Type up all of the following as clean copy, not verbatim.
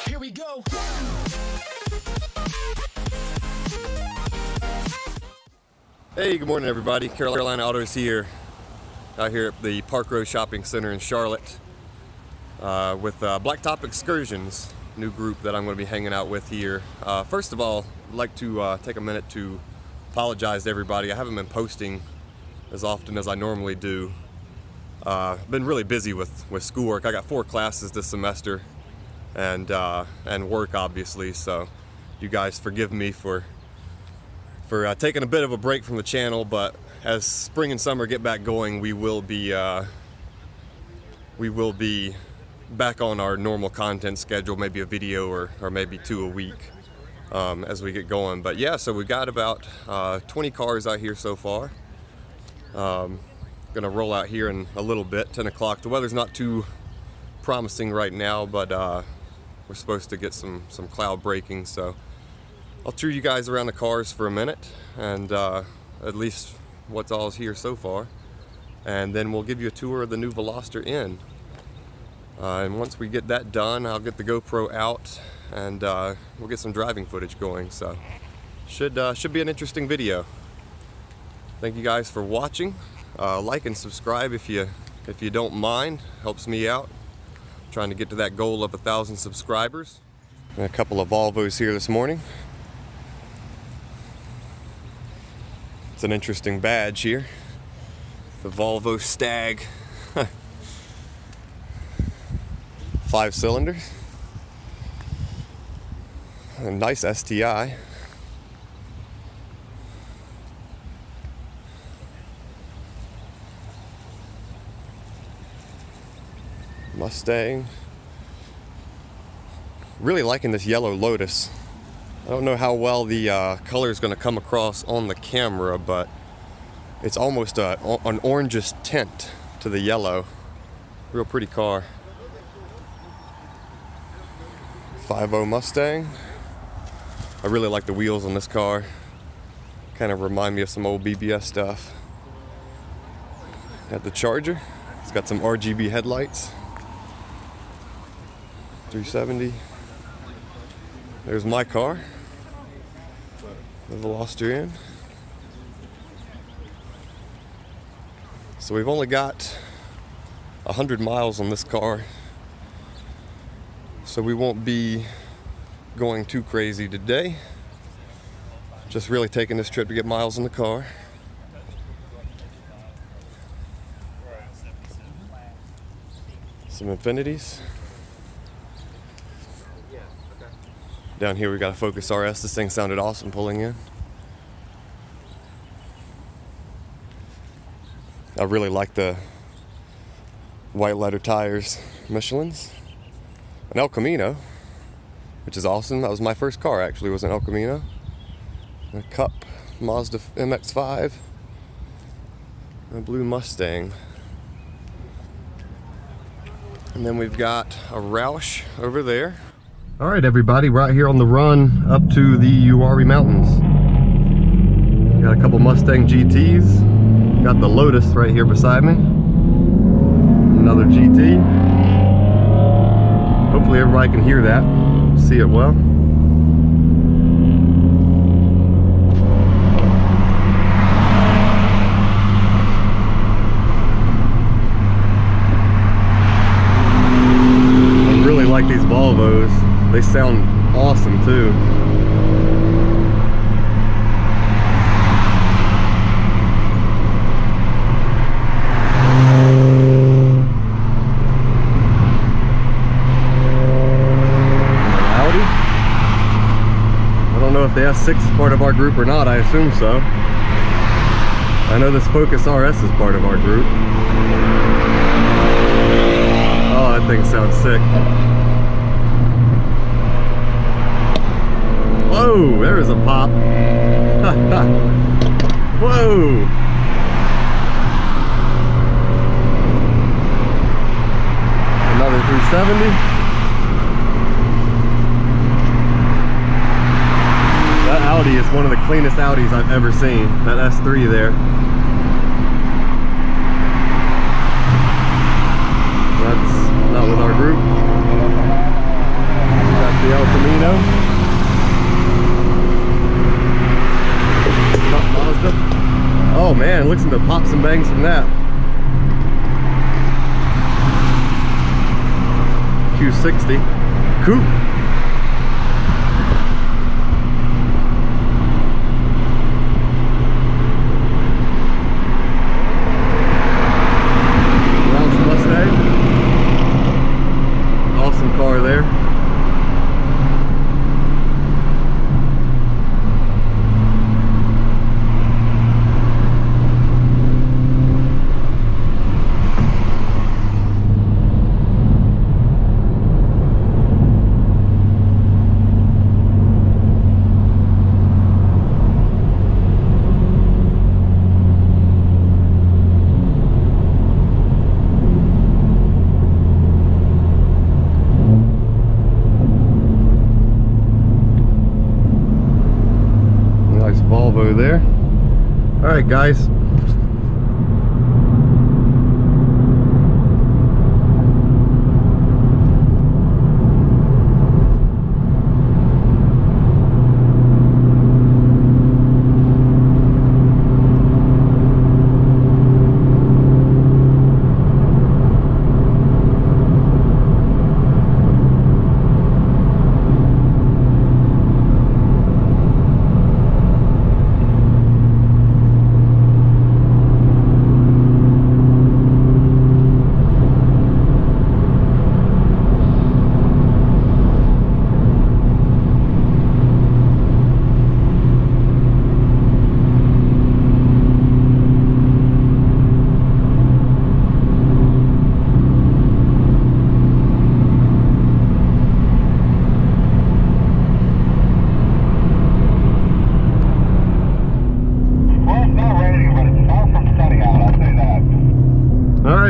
Here we go. Hey, good morning everybody. Carolina Autos here, out here at the Park Road Shopping Center in Charlotte with Blacktop Excursions, new group that I'm going to be hanging out with here. First of all, I'd like to take a minute to apologize to everybody. I haven't been posting as often as I normally do. I've been really busy with schoolwork. I got 4 classes this semester and work obviously, so you guys forgive me for taking a bit of a break from the channel, but as spring and summer get back going, we will be back on our normal content schedule, maybe a video or maybe 2 a week as we get going. But yeah, so we got about 20 cars out here so far. Gonna roll out here in a little bit, 10 o'clock. The weather's not too promising right now, but we're supposed to get some cloud breaking, so I'll tour you guys around the cars for a minute, and at least what's all here so far, and then we'll give you a tour of the new Veloster N. And once we get that done, I'll get the GoPro out, and we'll get some driving footage going. So should be an interesting video. Thank you guys for watching. Like and subscribe if you don't mind. Helps me out. Trying to get to that goal of 1,000 subscribers. And a couple of Volvos here this morning. It's an interesting badge here. The Volvo Stag. 5 cylinders. A nice STI. Mustang. Really liking this yellow Lotus. I don't know how well the color is going to come across on the camera, but it's almost an orangish tint to the yellow. Real pretty car. 5.0 Mustang. I really like the wheels on this car. Kind of remind me of some old BBS stuff. Got the Charger. It's got some RGB headlights. 370. There's my car, the Veloster N. So we've only got 100 miles on this car, so we won't be going too crazy today. Just really taking this trip to get miles in the car. Some Infinities. Down here we got a Focus RS. This thing sounded awesome pulling in. I really like the white letter tires, Michelin's. An El Camino, which is awesome. That was my first car actually, was an El Camino. A Cup, Mazda MX-5, and a blue Mustang. And then we've got a Roush over there. All right, everybody, we're out here on the run up to the Uwharrie Mountains. Got a couple Mustang GTs. Got the Lotus right here beside me. Another GT. Hopefully everybody can hear that, see it well. I really like these Volvos. They sound awesome too. Audi? I don't know if the S6 is part of our group or not. I assume so. I know this Focus RS is part of our group. Oh, that thing sounds sick. Whoa, there is a pop. Whoa. Another 370. That Audi is one of the cleanest Audis I've ever seen. That S3 there. That's not with our group. Got some bangs from that. Q60 coupe. Roush Mustang. Awesome car there. Volvo there. All right, guys.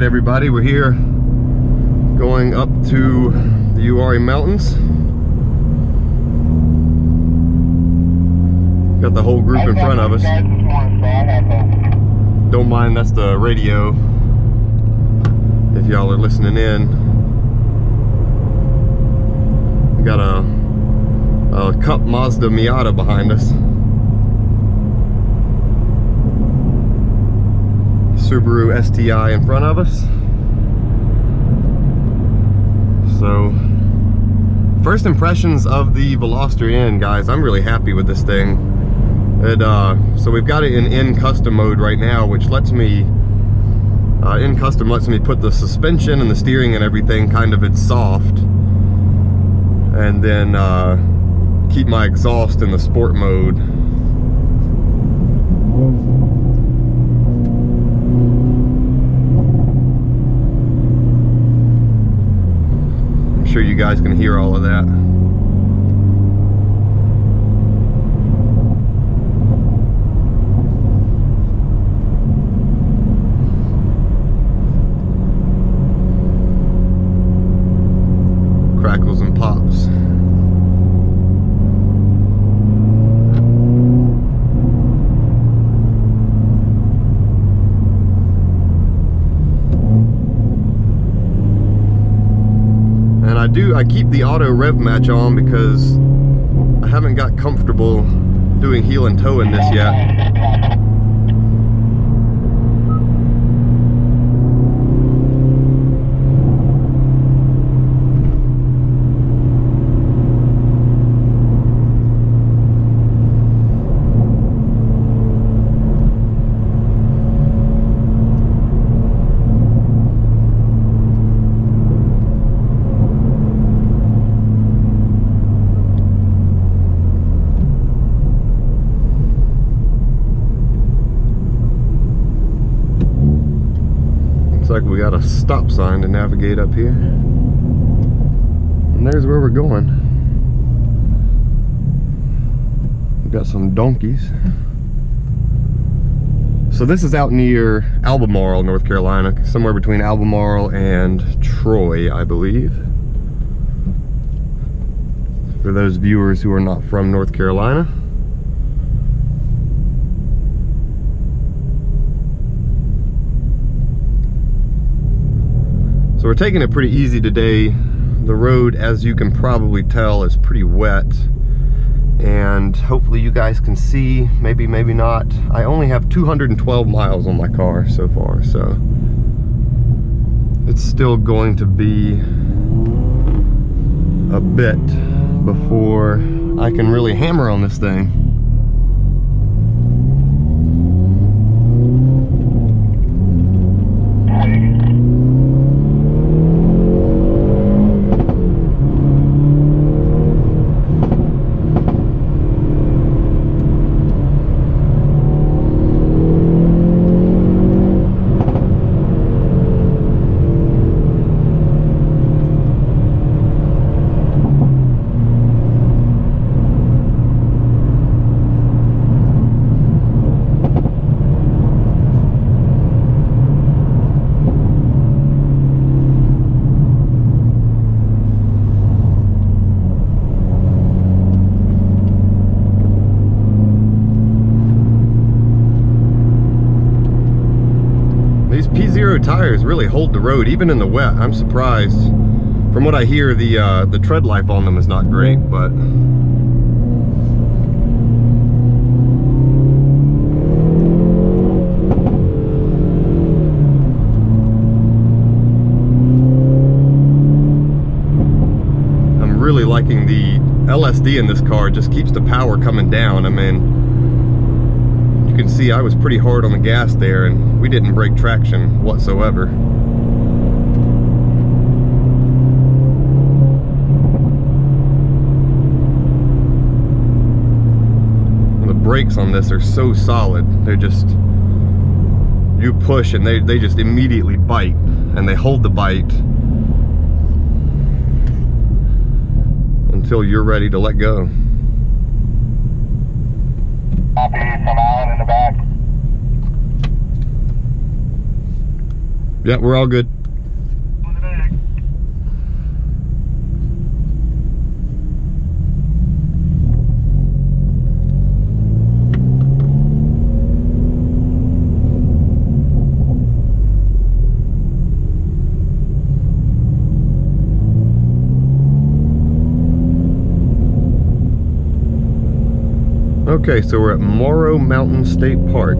Everybody, we're here going up to the Uwharrie Mountains. Got the whole group in front of us. Don't mind, that's the radio if y'all are listening in. We got a Cup Mazda Miata behind us. Subaru STI in front of us. So, first impressions of the Veloster N, guys. I'm really happy with this thing. So we've got it in custom mode right now, which lets me, in custom lets me put the suspension and the steering and everything kind of in soft, and then keep my exhaust in the sport mode. Sure you guys can hear all of that. Crackles and pops. I keep the auto rev match on because I haven't got comfortable doing heel and toe in this yet. Like we got a stop sign to navigate up here, and there's where we're going. We've got some donkeys. So this is out near Albemarle, North Carolina, somewhere between Albemarle and Troy, I believe, for those viewers who are not from North Carolina. So we're taking it pretty easy today. The road, as you can probably tell, is pretty wet, and hopefully you guys can see, maybe not. I only have 212 miles on my car so far, so it's still going to be a bit before I can really hammer on this thing. Tires really hold the road even in the wet. I'm surprised. From what I hear, the tread life on them is not great, but I'm really liking the LSD in this car. It just keeps the power coming down. I mean, you can see I was pretty hard on the gas there, and we didn't break traction whatsoever. And the brakes on this are so solid. They're just, you push and they just immediately bite, and they hold the bite until you're ready to let go. Copy from Alan in the back. Yeah, we're all good. Okay, so we're at Morrow Mountain State Park.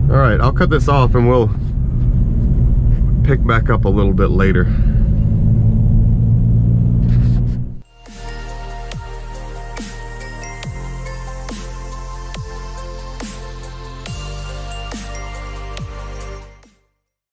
Alright, I'll cut this off and we'll pick back up a little bit later.